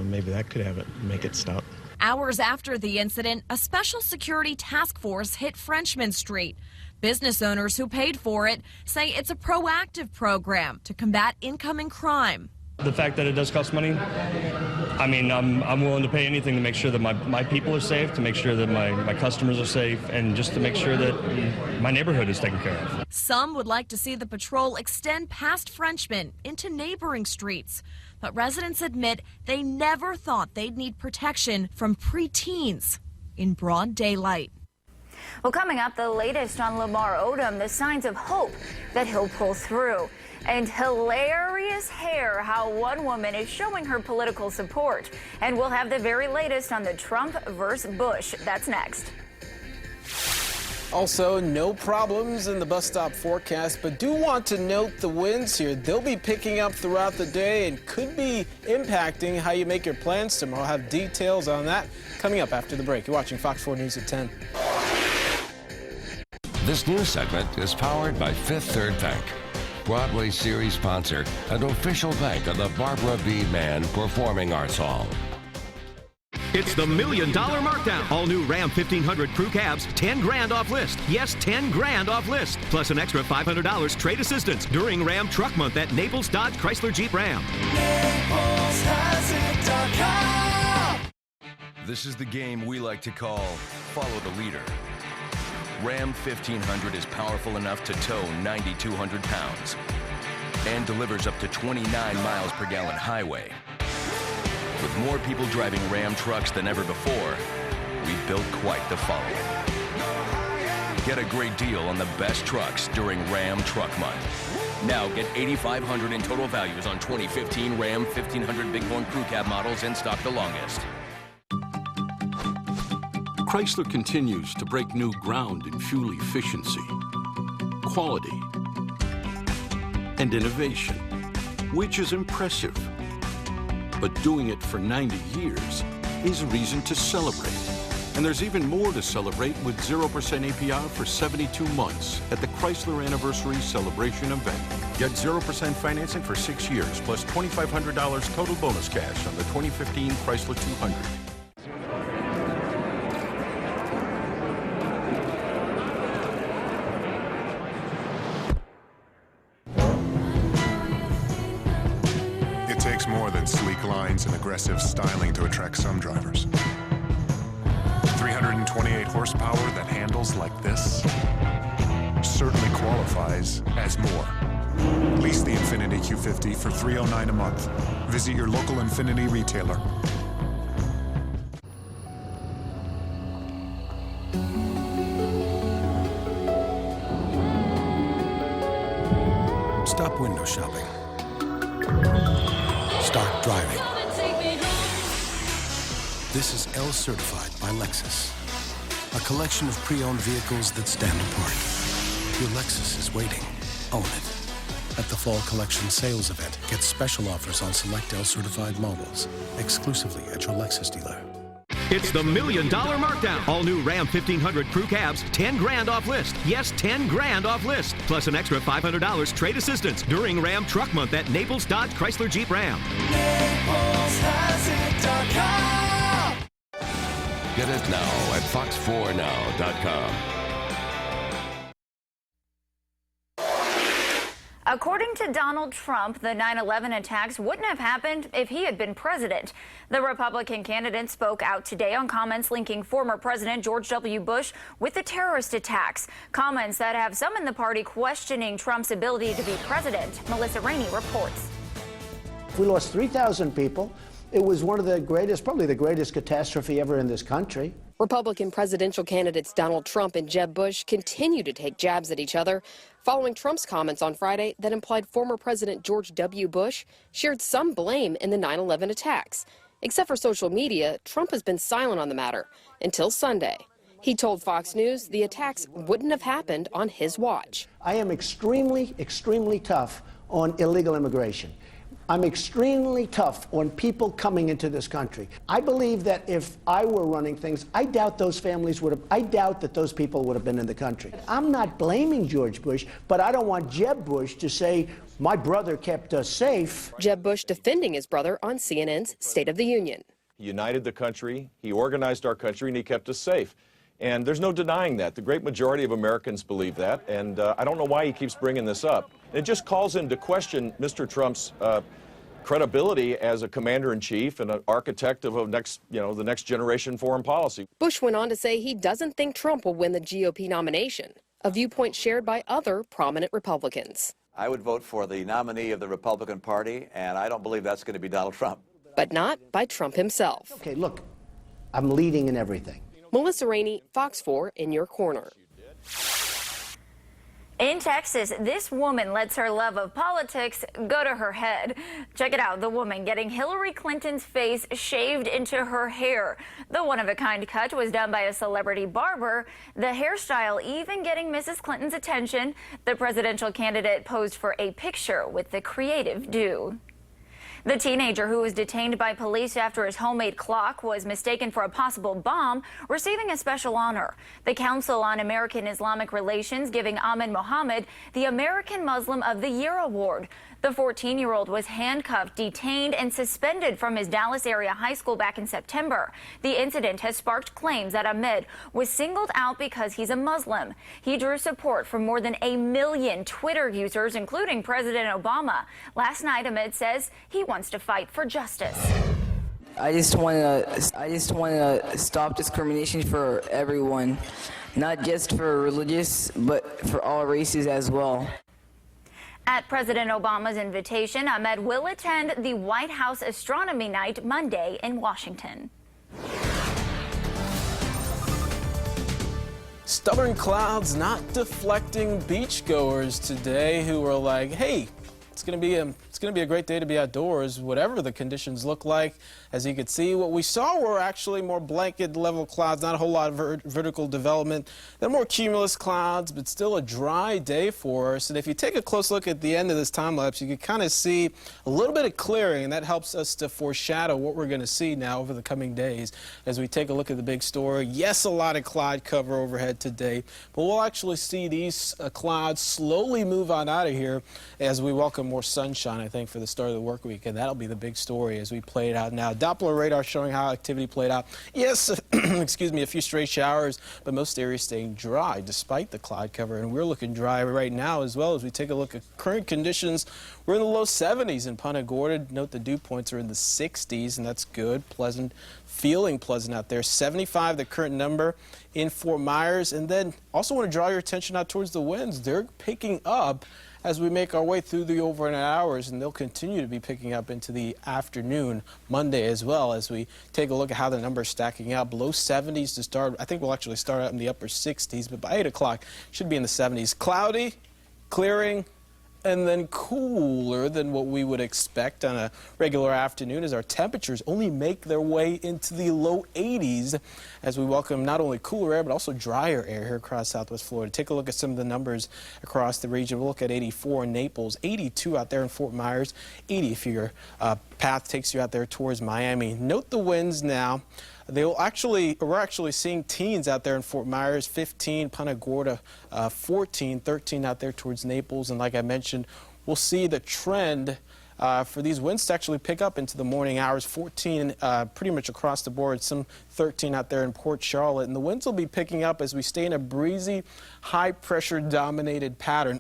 maybe that could make it stop. Hours after the incident, a special security task force hit Frenchman Street. Business owners who paid for it say it's a proactive program to combat incoming crime. The fact that it does cost money, I mean, I'm willing to pay anything to make sure that my people are safe, to make sure that my customers are safe, and just to make sure that my neighborhood is taken care of. Some would like to see the patrol extend past Frenchman into neighboring streets. But residents admit they never thought they'd need protection from preteens in broad daylight. Well, coming up, the latest on Lamar Odom, the signs of hope that he'll pull through. And hilarious hair, how one woman is showing her political support. And we'll have the very latest on the Trump versus Bush. That's next. Also, no problems in the bus stop forecast, but do want to note the winds here. They'll be picking up throughout the day and could be impacting how you make your plans tomorrow. I'll have details on that coming up after the break. You're watching Fox 4 News at 10. This news segment is powered by Fifth Third Bank, Broadway series sponsor and official bank of the Barbara B. Mann Performing Arts Hall. It's the $1 Million Markdown. All new Ram 1500 crew cabs, 10 grand off list. Yes, 10 grand off list. Plus an extra $500 trade assistance during Ram Truck Month at Naples Dodge Chrysler Jeep Ram. This is the game we like to call Follow the Leader. Ram 1500 is powerful enough to tow 9,200 pounds and delivers up to 29 miles per gallon highway. With more people driving Ram trucks than ever before, we've built quite the following. Get a great deal on the best trucks during Ram Truck Month. Now get $8,500 in total values on 2015 Ram 1500 Bighorn Crew Cab models in stock the longest. Chrysler continues to break new ground in fuel efficiency, quality, and innovation, which is impressive. But doing it for 90 years is a reason to celebrate. And there's even more to celebrate with 0% APR for 72 months at the Chrysler Anniversary Celebration event. Get 0% financing for 6 years plus $2,500 total bonus cash on the 2015 Chrysler 200. More than sleek lines and aggressive styling to attract some drivers. 328 horsepower that handles like this certainly qualifies as more. Lease the Infiniti Q50 for $309 a month. Visit your local Infiniti retailer. Stop window shopping. Start driving. This is L Certified by Lexus, a collection of pre-owned vehicles that stand apart. Your Lexus is waiting. Own it. At the Fall Collection Sales Event, get special offers on select L-certified models, exclusively at your Lexus dealer. It's the $1 Million Markdown. All new Ram 1500 crew cabs, 10 grand off list. Yes, 10 grand off list. Plus an extra $500 trade assistance during Ram Truck Month at Naples Dodge Chrysler Jeep Ram. NaplesHasIt.com. Get it now at fox4now.com. According to Donald Trump, the 9/11 attacks wouldn't have happened if he had been president. The Republican candidate spoke out today on comments linking former President George W. Bush with the terrorist attacks, comments that have some in the party questioning Trump's ability to be president. Melissa Rainey reports. We lost 3,000 people. It was one of the greatest, probably the greatest catastrophe ever in this country. Republican presidential candidates Donald Trump and Jeb Bush continue to take jabs at each other, following Trump's comments on Friday that implied former President George W. Bush shared some blame in the 9/11 attacks. Except for social media, Trump has been silent on the matter until Sunday. He told Fox News the attacks wouldn't have happened on his watch. I am extremely, extremely tough on illegal immigration. I'm extremely tough on people coming into this country. I believe that if I were running things, I doubt those families would have, I doubt that those people would have been in the country. I'm not blaming George Bush, but I don't want Jeb Bush to say, my brother kept us safe. Jeb Bush defending his brother on CNN's State of the Union. He united the country, he organized our country, and he kept us safe. And there's no denying that. The great majority of Americans believe that, and I don't know why he keeps bringing this up. It just calls into question Mr. Trump's credibility as a commander-in-chief and an architect of the next generation foreign policy. Bush went on to say he doesn't think Trump will win the GOP nomination, a viewpoint shared by other prominent Republicans. I would vote for the nominee of the Republican Party, and I don't believe that's going to be Donald Trump. But not by Trump himself. Okay, look, I'm leading in everything. Melissa Rainey, Fox 4, in your corner. In Texas, this woman lets her love of politics go to her head. Check it out, the woman getting Hillary Clinton's face shaved into her hair. The one-of-a-kind cut was done by a celebrity barber, the hairstyle even getting Mrs. Clinton's attention. The presidential candidate posed for a picture with the creative do. The teenager who was detained by police after his homemade clock was mistaken for a possible bomb, receiving a special honor. The Council on American Islamic Relations giving Ahmed Mohammed the American Muslim of the Year award. The 14-year-old was handcuffed, detained, and suspended from his Dallas area high school back in September. The incident has sparked claims that Ahmed was singled out because he's a Muslim. He drew support from more than 1 million Twitter users, including President Obama. Last night, Ahmed says he wants to fight for justice. I just want to stop discrimination for everyone, not just for religious, but for all races as well. At President Obama's invitation, Ahmed will attend the White House Astronomy Night Monday in Washington. Stubborn clouds not deflecting beachgoers today who were like, hey, it's going to be a great day to be outdoors, whatever the conditions look like. As you can see, what we saw were actually more blanket level clouds, not a whole lot of vertical development. They're more cumulus clouds, but still a dry day for us. And if you take a close look at the end of this time lapse, you can kind of see a little bit of clearing, and that helps us to foreshadow what we're going to see now over the coming days as we take a look at the big story. Yes, a lot of cloud cover overhead today, but we'll actually see these clouds slowly move on out of here as we welcome more sunshine, I think, for the start of the work week, and that'll be the big story as we play it out now. Doppler radar showing how activity played out. Yes, excuse me, a few stray showers, but most areas staying dry despite the cloud cover, and we're looking dry right now as well as we take a look at current conditions. We're in the low 70s in Punta Gorda. Note the dew points are in the 60s, and that's good, pleasant, feeling pleasant out there. 75, the current number in Fort Myers, and then also want to draw your attention out towards the winds. They're picking up as we make our way through the overnight hours, and they'll continue to be picking up into the afternoon Monday as well as we take a look at how the numbers stacking out. Below 70s to start. I think we'll actually start out in the upper 60s, but by 8 o'clock should be in the 70s. Cloudy, clearing, and then cooler than what we would expect on a regular afternoon as our temperatures only make their way into the low 80s as we welcome not only cooler air but also drier air here across Southwest Florida. Take a look at some of the numbers across the region. We'll look at 84 in Naples, 82 out there in Fort Myers, 80 if your path takes you out there towards Miami. Note the winds now. We're actually seeing teens out there in Fort Myers, 15, Punta Gorda, 14, 13 out there towards Naples. And like I mentioned, we'll see the trend for these winds to actually pick up into the morning hours, 14 pretty much across the board, some 13 out there in Port Charlotte. And the winds will be picking up as we stay in a breezy, high-pressure dominated pattern.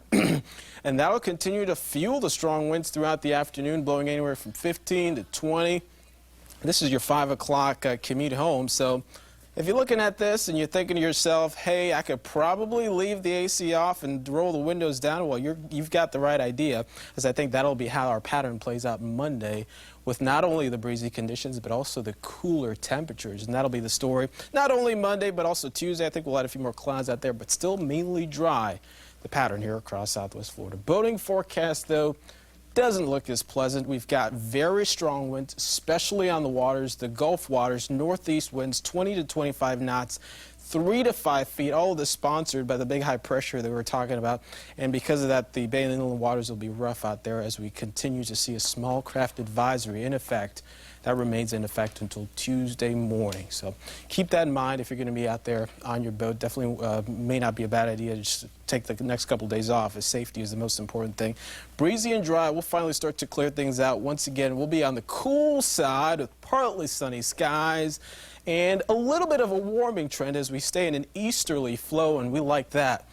And that will continue to fuel the strong winds throughout the afternoon, blowing anywhere from 15 to 20. This is your 5 o'clock commute home. So if you're looking at this and you're thinking to yourself, hey, I could probably leave the AC off and roll the windows down, well, you've got the right idea, as I think that'll be how our pattern plays out Monday with not only the breezy conditions but also the cooler temperatures. And that'll be the story not only Monday but also Tuesday. I think we'll add a few more clouds out there, but still mainly dry, the pattern here across Southwest Florida. Boating forecast, though, doesn't look as pleasant. We've got very strong winds, especially on the waters, the Gulf waters, northeast winds 20 to 25 knots, 3 to 5 feet, all of this sponsored by the big high pressure that we were talking about. And because of that, the Bay and Inland waters will be rough out there as we continue to see a small craft advisory in effect. That remains in effect until Tuesday morning. So keep that in mind if you're going to be out there on your boat. Definitely may not be a bad idea to just take the next couple of days off, as safety is the most important thing. Breezy and dry. We'll finally start to clear things out. Once again, we'll be on the cool side with partly sunny skies and a little bit of a warming trend as we stay in an easterly flow, and we like that.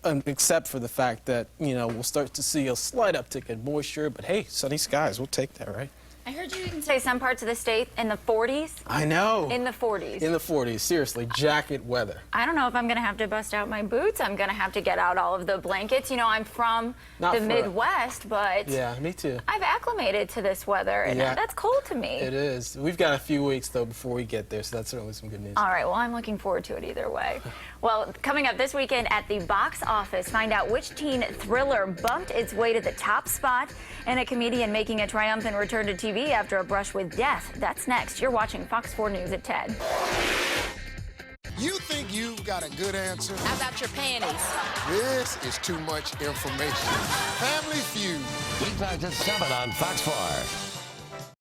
Except for the fact that, we'll start to see a slight uptick in moisture. But hey, sunny skies, we'll take that, right? I heard you can say some parts of the state in the 40s. I know. In the 40s. In the 40s. Seriously, jacket weather. I don't know if I'm going to have to bust out my boots. I'm going to have to get out all of the blankets. I'm from the Midwest, but yeah, me too. I've acclimated to this weather, and that's cold to me. It is. We've got a few weeks, though, before we get there, so that's certainly some good news. All right, well, I'm looking forward to it either way. Well, coming up this weekend at the box office, find out which teen thriller bumped its way to the top spot and a comedian making a triumphant return to TV after a brush with death. That's next. You're watching Fox 4 News at 10. You think you've got a good answer? How about your panties? This is too much information. Family Feud. Weeknights at 7 on Fox 4.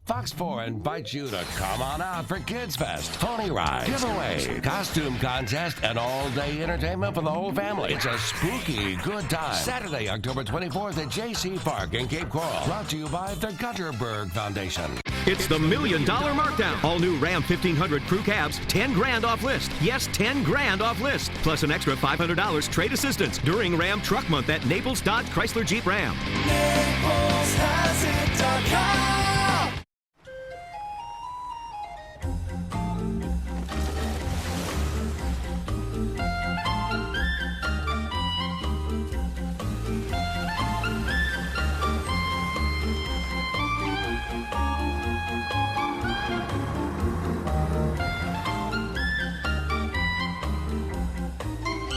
Fox 4 invites you to come on out for Kids Fest, pony rides, giveaway, costume contest, and all-day entertainment for the whole family. It's a spooky good time. Saturday, October 24th at J.C. Park in Cape Coral. Brought to you by the Gunterberg Foundation. It's the $1 Million Markdown. All new Ram 1500 crew cabs, 10 grand off list. Yes, 10 grand off list. Plus an extra $500 trade assistance during Ram Truck Month at Naples Dodge Chrysler Jeep Ram. NaplesHasIt.com.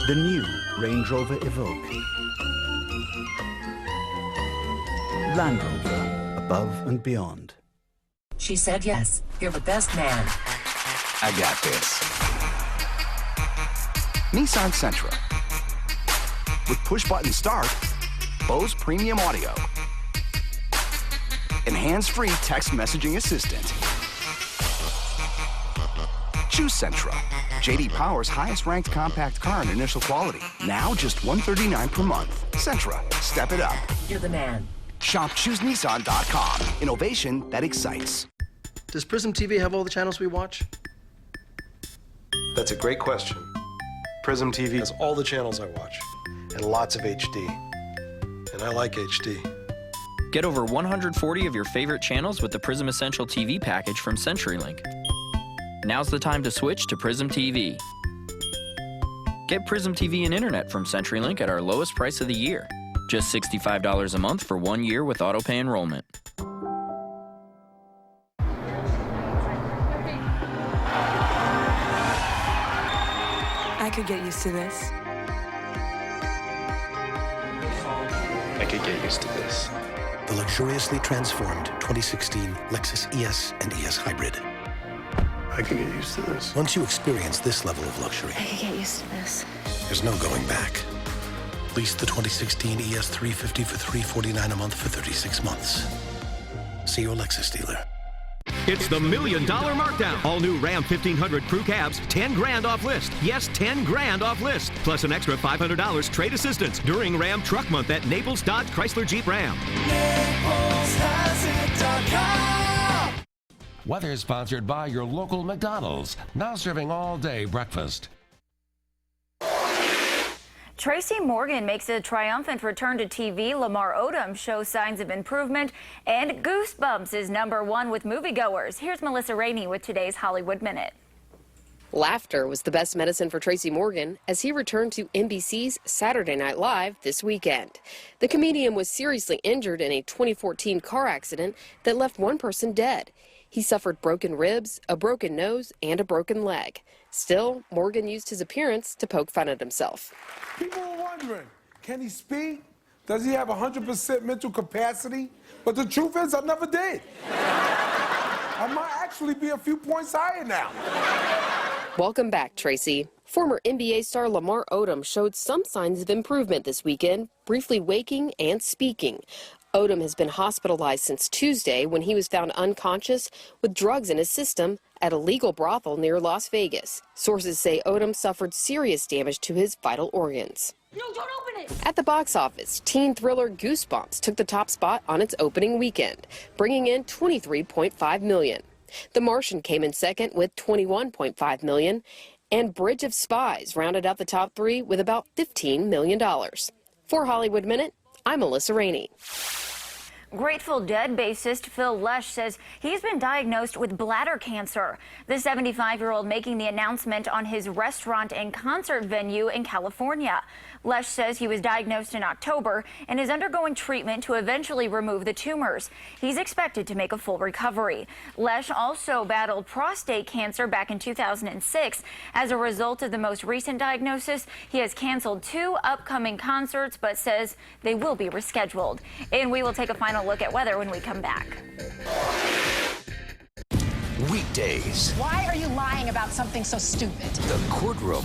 The new Range Rover Evoque. Land Rover, above and beyond. She said yes. You're the best man. I got this. Nissan Sentra. With push-button start, Bose Premium Audio, and hands-free text messaging assistant. Choose Sentra, J.D. Power's highest-ranked compact car in initial quality. Now just $139 per month. Sentra, step it up. You're the man. Shop ChooseNissan.com. Innovation that excites. Does Prism TV have all the channels we watch? That's a great question. Prism TV has all the channels I watch, and lots of HD. And I like HD. Get over 140 of your favorite channels with the Prism Essential TV package from CenturyLink. Now's the time to switch to Prism TV. Get Prism TV and Internet from CenturyLink at our lowest price of the year. Just $65 a month for 1 year with autopay enrollment. I could get used to this. I could get used to this. The luxuriously transformed 2016 Lexus ES and ES Hybrid. I could get used to this. Once you experience this level of luxury, I could get used to this. there's no going back. Lease the 2016 ES 350 for $349 a month for 36 months. See your Lexus dealer. It's the $1 million markdown. All new Ram 1500 crew cabs, 10 grand off list. Yes, 10 grand off list. Plus an extra $500 trade assistance during Ram Truck Month at Naples Dodge Chrysler Jeep Ram. Weather is sponsored by your local McDonald's, now serving all-day breakfast. Tracy Morgan makes a triumphant return to TV. Lamar Odom shows signs of improvement. And Goosebumps is #1 with moviegoers. Here's Melissa Rainey with today's Hollywood Minute. Laughter was the best medicine for Tracy Morgan as he returned to NBC's Saturday Night Live this weekend. The comedian was seriously injured in a 2014 car accident that left one person dead. He suffered broken ribs, a broken nose, and a broken leg. Still, Morgan used his appearance to poke fun at himself. People are wondering, can he speak? Does he have 100% mental capacity? But the truth is, I never did. I might actually be a few points higher now. Welcome back, Tracy. Former NBA star Lamar Odom showed some signs of improvement this weekend, briefly waking and speaking. Odom has been hospitalized since Tuesday when he was found unconscious with drugs in his system at a legal brothel near Las Vegas. Sources say Odom suffered serious damage to his vital organs. No, don't open it! At the box office, teen thriller Goosebumps took the top spot on its opening weekend, bringing in $23.5 million. The Martian came in second with $21.5 million, and Bridge of Spies rounded out the top three with about $15 million. For Hollywood Minute, I'm Melissa Rainey. Grateful Dead bassist Phil Lesh says he's been diagnosed with bladder cancer. The 75-year-old making the announcement on his restaurant and concert venue in California. Lesh says he was diagnosed in October and is undergoing treatment to eventually remove the tumors. He's expected to make a full recovery. Lesh also battled prostate cancer back in 2006. As a result of the most recent diagnosis, he has canceled 2 upcoming concerts but says they will be rescheduled. And we will take a final look at weather when we come back. Weekdays. Why are you lying about something so stupid? The courtroom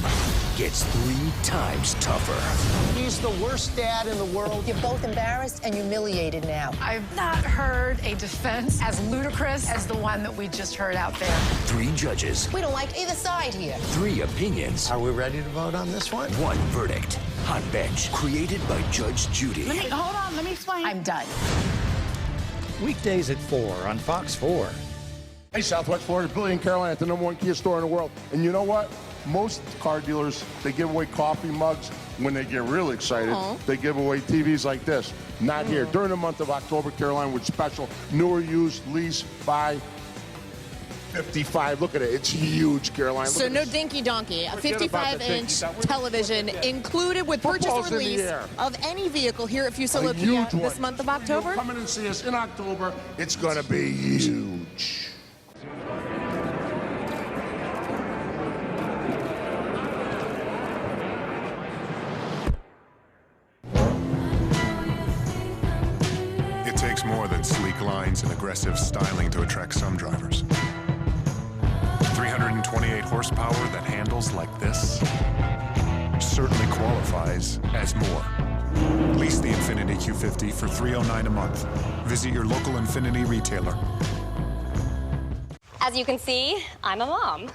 gets 3 times tougher. He's the worst dad in the world. You're both embarrassed and humiliated now. I've not heard a defense as ludicrous as the one that we just heard out there. 3 judges. We don't like either side here. 3 opinions. Are we ready to vote on this one? 1 verdict. Hot Bench, created by Judge Judy. Hold on, let me explain. I'm done. Weekdays at 4 on Fox 4. Hey, Southwest Florida, Billy and Caroline at the #1 Kia store in the world. And you know what? Most car dealers, they give away coffee mugs. When they get really excited, they give away TVs like this. Not here. During the month of October, Caroline, with special newer used lease buy 55. Look at it. It's huge, Caroline. Look So at no this. dinky donkey. A Forget about the 55-inch dinky. television included with purchase Football's or in the lease air. of any vehicle here at A Fusillo huge Kia one. this month of October. Come in and see us in October. It's going to be huge. It takes more than sleek lines and aggressive styling to attract some drivers. 328 horsepower that handles like this certainly qualifies as more. Lease the Infiniti Q50 for $309 a month. Visit your local Infiniti retailer. As you can see, I'm a mom.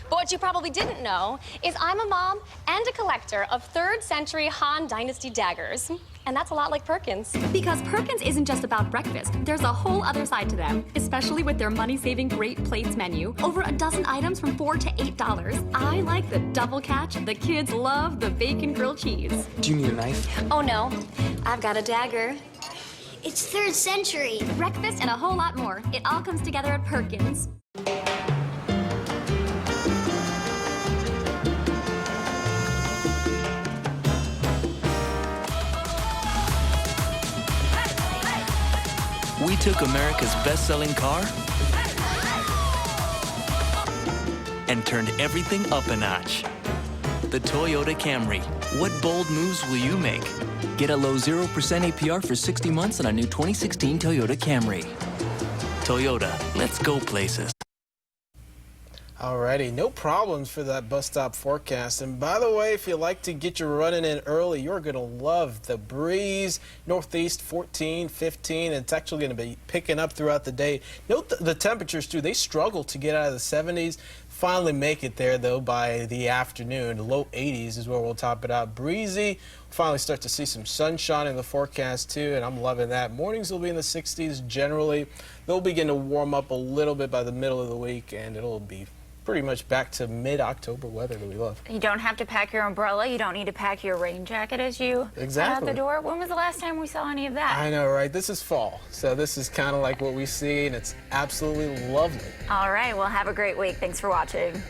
But what you probably didn't know is I'm a mom and a collector of 3rd century Han Dynasty daggers. And that's a lot like Perkins. Because Perkins isn't just about breakfast. There's a whole other side to them, especially with their money-saving Great Plates menu. Over a dozen items from $4 to $8. I like the double catch. The kids love the bacon grilled cheese. Do you need a knife? Oh no, I've got a dagger. It's 3rd century. Breakfast and a whole lot more. It all comes together at Perkins. We took America's best-selling car and turned everything up a notch. The Toyota Camry. What bold moves will you make? Get a low 0% APR for 60 months on a new 2016 Toyota Camry. Toyota, let's go places. Alrighty, no problems for that bus stop forecast. And by the way, if you like to get your running in early, you're going to love the breeze. Northeast 14, 15, and it's actually going to be picking up throughout the day. Note the temperatures too, they struggle to get out of the 70s. Finally make it there though by the afternoon. Low 80s is where we'll top it out. Breezy. Finally start to see some sunshine in the forecast too, and I'm loving that. Mornings will be in the 60s generally. They'll begin to warm up a little bit by the middle of the week, and it'll be pretty much back to mid-October weather that we love. You don't have to pack your umbrella. You don't need to pack your rain jacket as you head out the door. When was the last time we saw any of that? I know, right? This is fall, so this is kind of like what we see, and it's absolutely lovely. All right, well, have a great week. Thanks for watching.